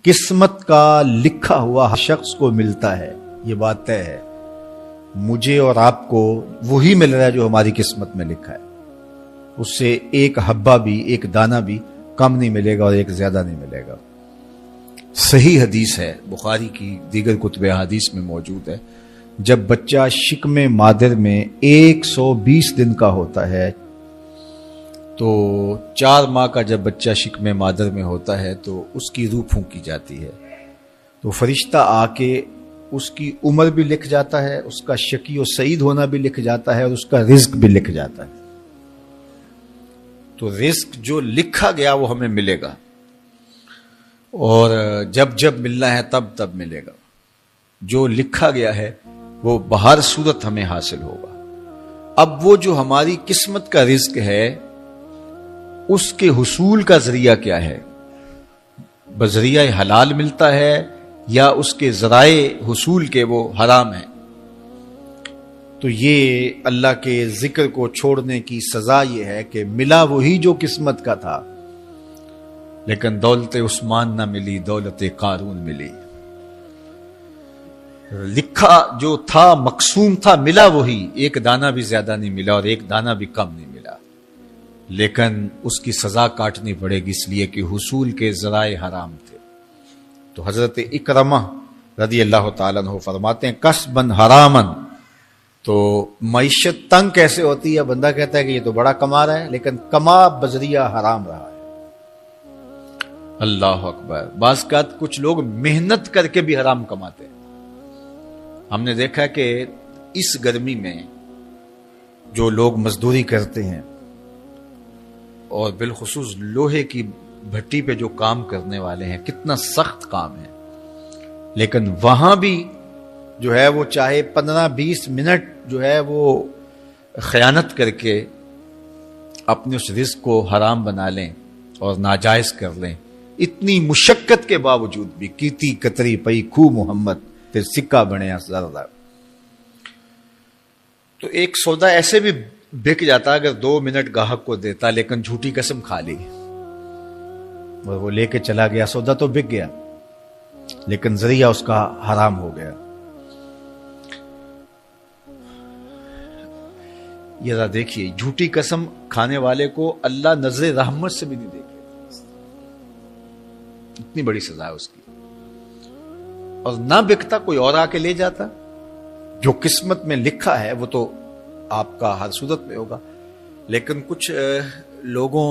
قسمت کا لکھا ہوا ہر شخص کو ملتا ہے، یہ بات طے ہے۔ مجھے اور آپ کو وہی مل رہا ہے جو ہماری قسمت میں لکھا ہے، اس سے ایک حبہ بھی، ایک دانہ بھی کم نہیں ملے گا اور ایک زیادہ نہیں ملے گا۔ صحیح حدیث ہے، بخاری کی دیگر کتب حدیث میں موجود ہے، جب بچہ شکم مادر میں 120 دن کا ہوتا ہے، تو 4 ماہ کا جب بچہ شکم مادر میں ہوتا ہے تو اس کی روح پھونکی جاتی ہے، تو فرشتہ آ کے اس کی عمر بھی لکھ جاتا ہے، اس کا شقی و سعید ہونا بھی لکھ جاتا ہے، اور اس کا رزق بھی لکھ جاتا ہے۔ تو رزق جو لکھا گیا وہ ہمیں ملے گا، اور جب جب ملنا ہے تب تب ملے گا۔ جو لکھا گیا ہے وہ بہر صورت ہمیں حاصل ہوگا۔ اب وہ جو ہماری قسمت کا رزق ہے، اس کے حصول کا ذریعہ کیا ہے؟ بذریعہ حلال ملتا ہے یا اس کے ذرائع حصول کے وہ حرام ہیں؟ تو یہ اللہ کے ذکر کو چھوڑنے کی سزا یہ ہے کہ ملا وہی جو قسمت کا تھا، لیکن دولت عثمان نہ ملی، دولت قارون ملی۔ لکھا جو تھا، مقسوم تھا، ملا وہی، ایک دانہ بھی زیادہ نہیں ملا اور ایک دانہ بھی کم نہیں ملا، لیکن اس کی سزا کاٹنی پڑے گی، اس لیے کہ حصول کے ذرائع حرام تھے۔ تو حضرت اکرمہ رضی اللہ تعالیٰ عنہ فرماتے ہیں کسبن حرامن، تو معیشت تنگ کیسے ہوتی ہے؟ بندہ کہتا ہے کہ یہ تو بڑا کما رہا ہے، لیکن کما بذریعہ حرام رہا ہے۔ اللہ اکبر۔ بعض اوقات کچھ لوگ محنت کر کے بھی حرام کماتے ہیں۔ ہم نے دیکھا کہ اس گرمی میں جو لوگ مزدوری کرتے ہیں، اور بالخصوص لوہے کی بھٹی پہ جو کام کرنے والے ہیں، کتنا سخت کام ہے، لیکن وہاں بھی جو ہے وہ چاہے 15-20 منٹ جو ہے وہ خیانت کر کے اپنے اس رزق کو حرام بنا لیں اور ناجائز کر لیں، اتنی مشقت کے باوجود بھی۔ کیتی کتری پئی کھو محمد تے سکہ بنیا زردہ۔ تو ایک سودا ایسے بھی بک جاتا اگر 2 منٹ گاہک کو دیتا، لیکن جھوٹی قسم کھا لی اور وہ لے کے چلا گیا، سودا تو بک گیا لیکن ذریعہ اس کا حرام ہو گیا۔ یہ ذرا دیکھیے، جھوٹی قسم کھانے والے کو اللہ نظر رحمت سے بھی نہیں دیکھے، اتنی بڑی سزا ہے اس کی۔ اور نہ بکتا کوئی اور آ کے لے جاتا، جو قسمت میں لکھا ہے وہ تو آپ کا ہر صورت میں ہوگا، لیکن کچھ لوگوں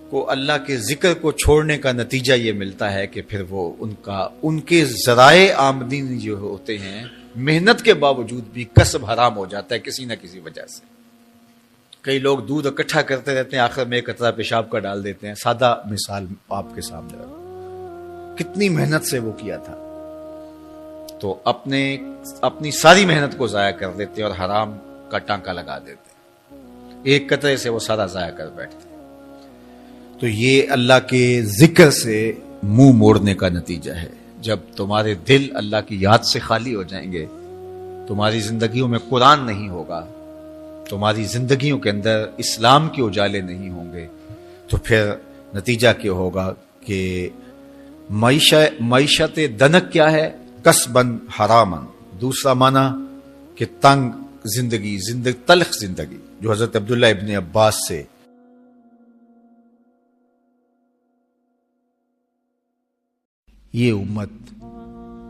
کو اللہ کے ذکر کو چھوڑنے کا نتیجہ یہ ملتا ہے کہ پھر وہ ان کے ذرائع آمدنی جو ہوتے ہیں، محنت کے باوجود بھی کسب حرام ہو جاتا ہے کسی نہ کسی وجہ سے۔ کئی لوگ دودھ اکٹھا کرتے رہتے ہیں، آخر میں ایک قطرہ پیشاب کا ڈال دیتے ہیں۔ سادہ مثال آپ کے سامنے رکھو، کتنی محنت سے وہ کیا تھا، تو اپنی ساری محنت کو ضائع کر دیتے اور حرام کا ٹانکا لگا دیتے، ایک قطرے سے وہ سارا ضائع کر بیٹھتے۔ تو یہ اللہ کے ذکر سے منہ موڑنے کا نتیجہ ہے۔ جب تمہارے دل اللہ کی یاد سے خالی ہو جائیں گے، تمہاری زندگیوں میں قرآن نہیں ہوگا، تمہاری زندگیوں کے اندر اسلام کے اجالے نہیں ہوں گے، تو پھر نتیجہ کیا ہوگا کہ معیشت دنک کیا ہے؟ کسبن حرامن۔ دوسرا معنی کہ تنگ زندگی، تلخ زندگی، جو حضرت عبداللہ ابن عباس سے یہ امت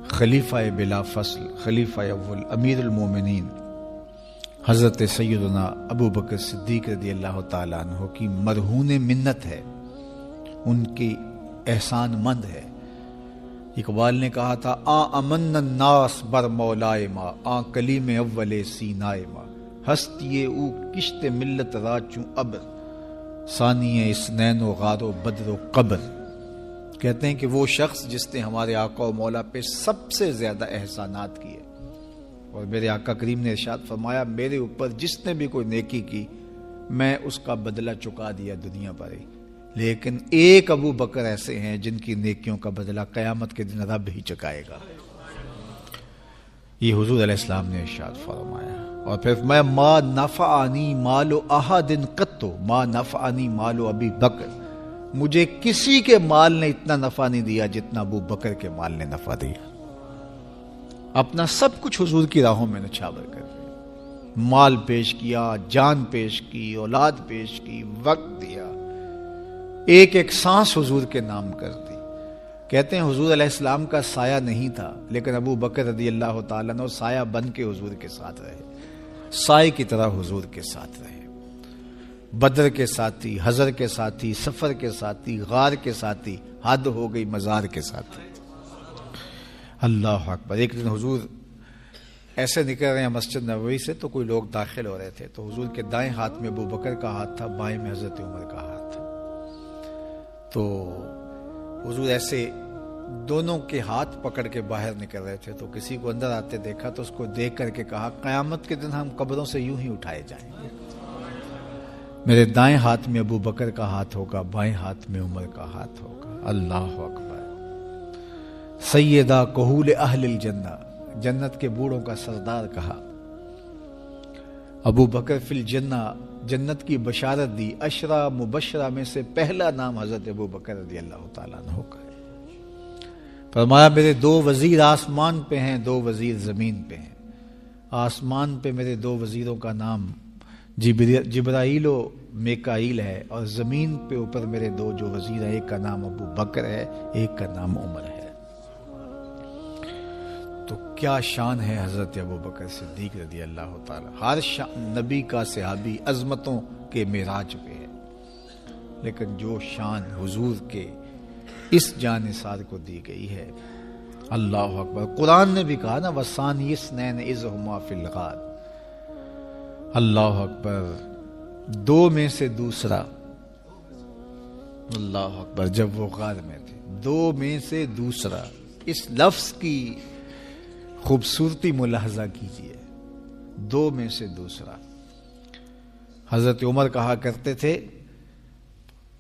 خلیفہ بلا فصل، خلیفہ اول، امیر المومنین حضرت سیدنا ابو بکر صدیق رضی اللہ تعالیٰ عنہ کی مرہون منت ہے، ان کی احسان مند ہے۔ اقبال نے کہا تھا امن الناس بر مولائے ما، کلیم اول سینائے ما، ہستی او کشت ملت راچوں ابر، ثانی اسنین و غار و بدر و قبر۔ کہتے ہیں کہ وہ شخص جس نے ہمارے آقا و مولا پہ سب سے زیادہ احسانات کیے، اور میرے آقا کریم نے ارشاد فرمایا میرے اوپر جس نے بھی کوئی نیکی کی میں اس کا بدلہ چکا دیا دنیا پر ہی، لیکن ایک ابو بکر ایسے ہیں جن کی نیکیوں کا بدلہ قیامت کے دن رب ہی چکائے گا۔ یہ حضور علیہ السلام نے ارشاد فرمایا۔ اور پھر میں ما نفعنی مال احد قط، ما نفعنی مال ابی بکر، مجھے کسی کے مال نے اتنا نفع نہیں دیا جتنا ابو بکر کے مال نے نفع دیا. اپنا سب کچھ حضور کی راہوں میں نچھاور کر دیا. مال پیش کیا، جان پیش کی، اولاد پیش کی، وقت دیا، ایک ایک سانس حضور کے نام کر دی. کہتے ہیں حضور علیہ السلام کا سایہ نہیں تھا، لیکن ابو بکر رضی اللہ تعالیٰ عنہ سایہ بن کے حضور کے ساتھ رہے، سائے کی طرح حضور کے ساتھ رہے. بدر کے ساتھی، حضر کے ساتھی، سفر کے ساتھی، غار کے ساتھی، حد ہو گئی مزار کے ساتھی. اللہ اکبر. ایک دن حضور ایسے نکل رہے ہیں مسجد نبوی سے تو کوئی لوگ داخل ہو رہے تھے، تو حضور کے دائیں ہاتھ میں ابو بکر کا ہاتھ تھا، بائیں میں حضرت عمر کا ہاتھ تھا. تو حضور ایسے دونوں کے ہاتھ پکڑ کے باہر نکل رہے تھے، تو کسی کو اندر آتے دیکھا تو اس کو دیکھ کر کے کہا قیامت کے دن ہم قبروں سے یوں ہی اٹھائے جائیں گے. میرے دائیں ہاتھ میں ابو بکر کا ہاتھ ہوگا، بائیں ہاتھ میں عمر کا ہاتھ ہوگا. اللہ اکبر. سیدہ کہول اہل الجنہ، جنت کے بوڑھوں کا سردار کہا. ابو بکر فی الجنہ، جنت کی بشارت دی. عشرہ مبشرہ میں سے پہلا نام حضرت ابو بکر رضی اللہ تعالیٰ عنہ کا ہے. فرمایا میرے 2 وزیر آسمان پہ ہیں، 2 وزیر زمین پہ ہیں. آسمان پہ میرے 2 وزیروں کا نام جبرائیل و میکائیل ہے، اور زمین پہ اوپر میرے 2 جو وزیر ہیں، ایک کا نام ابو بکر ہے، ایک کا نام عمر ہے. تو کیا شان ہے حضرت ابو بکر صدیق رضی اللہ تعالی. ہر نبی کا صحابی عظمتوں کے معراج پہ ہے، لیکن جو شان حضور کے اس جانثار کو دی گئی ہے، اللہ اکبر. قرآن نے بھی کہا نا وَثَانِيَ اثْنَيْنِ إِذْ هُمَا فِي الْغَارِ. اللہ اکبر. 2 میں سے دوسرا، اللہ اکبر. جب وہ غار میں تھے، 2 میں سے دوسرا. اس لفظ کی خوبصورتی ملاحظہ کیجئے، 2 میں سے دوسرا. حضرت عمر کہا کرتے تھے،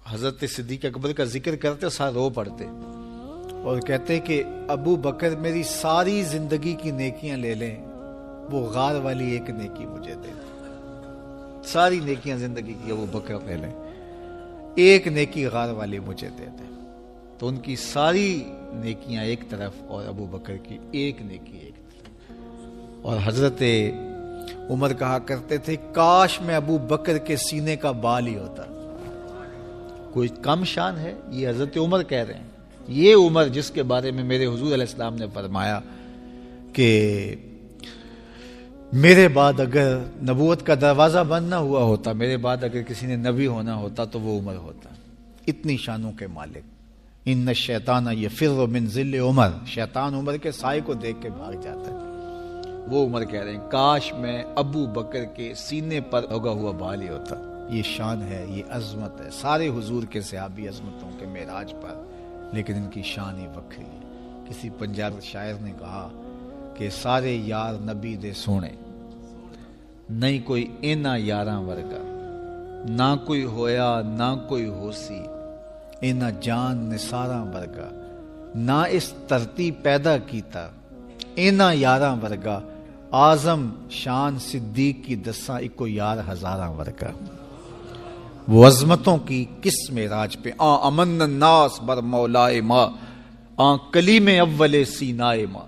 حضرت صدیق اکبر کا ذکر کرتے ساتھ رو پڑتے اور کہتے کہ ابو بکر میری ساری زندگی کی نیکیاں لے لیں، وہ غار والی ایک نیکی مجھے دے دیں. ساری نیکیاں زندگی کی ابو بکر لے لیں، ایک نیکی غار والی مجھے دے دیں. تو ان کی ساری نیکیاں ایک طرف اور ابو بکر کی ایک نیکی ایک طرف. اور حضرت عمر کہا کرتے تھے کاش میں ابو بکر کے سینے کا بال ہی ہوتا. کوئی کم شان ہے؟ یہ حضرت عمر کہہ رہے ہیں. یہ عمر جس کے بارے میں میرے حضور علیہ السلام نے فرمایا کہ میرے بعد اگر نبوت کا دروازہ بند نہ ہوا ہوتا، میرے بعد اگر کسی نے نبی ہونا ہوتا تو وہ عمر ہوتا. اتنی شانوں کے مالک. ان الشیطان یفر من ظل عمر، شیطان عمر کے سائے کو دیکھ کے بھاگ جاتا ہے. وہ عمر کہہ رہے ہیں کاش میں ابو بکر کے سینے پر اگا ہوا بال ہی ہوتا. یہ شان ہے، یہ عظمت ہے. سارے حضور کے صحابی عظمتوں کے معراج پر، لیکن ان کی شان ہی وکری ہے. کسی پنجاب شاعر نے کہا کہ سارے یار نبی دے سونے، نہیں کوئی اینا یاراں ورگا، نہ کوئی ہویا نہ کوئی ہوسی، اینا جان نثاراں ورگا، نہ اس ترتی پیدا کیتا، اینا یاراں ورگا، اعظم شان صدیق کی دساں اکو یار ہزاراں ورگا. وہ عظمتوں کی کس معراج پہ امن الناس بر مولائے ماں، کلیم اول سینائے ماں،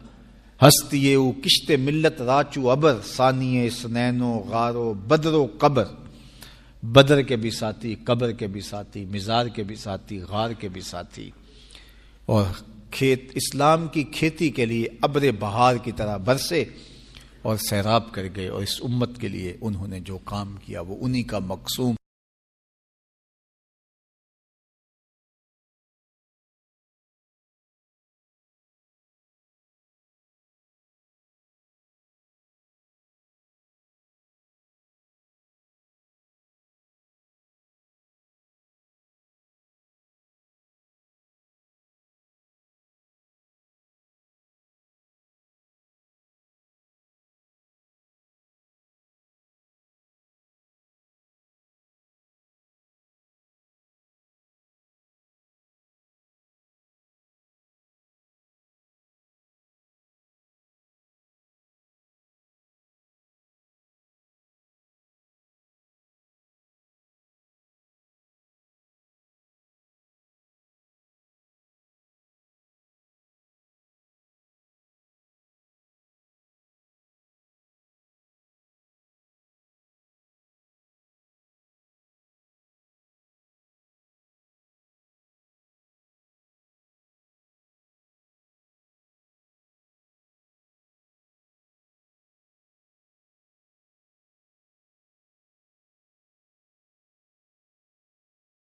ہستی او کشت ملت راچو ابر، ثانی سنین و غار و بدر و قبر. بدر کے بھی ساتھی، قبر کے بھی ساتھی، مزار کے بھی ساتھی، غار کے بھی ساتھی. اور اسلام کی کھیتی کے لیے ابر بہار کی طرح برسے اور سیراب کر گئے. اور اس امت کے لیے انہوں نے جو کام کیا وہ انہی کا مقصوم